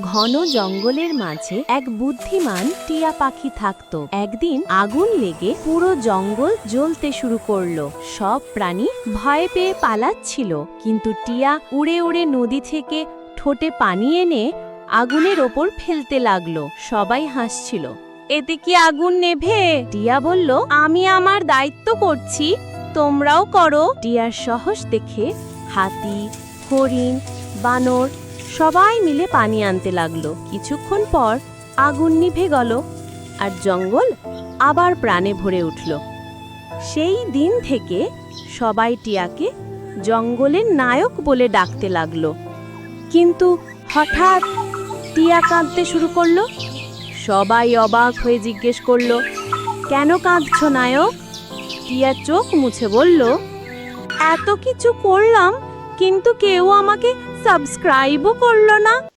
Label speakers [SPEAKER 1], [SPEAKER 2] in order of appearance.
[SPEAKER 1] ঘন জঙ্গলের মাঝে এক বুদ্ধিমান টিয়া পাখি থাকতো। একদিন আগুন লেগে পুরো জঙ্গল জ্বলতে শুরু করলো। সব প্রাণী ভয় পেয়ে পালাচ্ছিল, কিন্তু টিয়া উড়ে উড়ে নদী থেকে ঠোঁটে পানি এনে আগুনের ওপর ফেলতে লাগলো। সবাই হাসছিল। এতে কি আগুন নেভে? টিয়া বলল, আমি আমার দায়িত্ব করছি, তোমরাও করো। টিয়ার সাহস দেখে হাতি, হরিণ, বানর সবাই মিলে পানি আনতে লাগলো। কিছুক্ষণ পর আগুন নিভে গেল আর জঙ্গল আবার প্রাণে ভরে উঠল। সেই দিন থেকে সবাই টিয়াকে জঙ্গলের নায়ক বলে ডাকতে লাগলো। কিন্তু হঠাৎ টিয়া কাঁদতে শুরু করলো। সবাই অবাক হয়ে জিজ্ঞেস করলো, কেন কাঁদছো নায়ক? টিয়া চোখ মুছে বলল, এত কিছু করলাম, কিন্তু কেউ আমাকে সাবস্ক্রাইবও করলো না।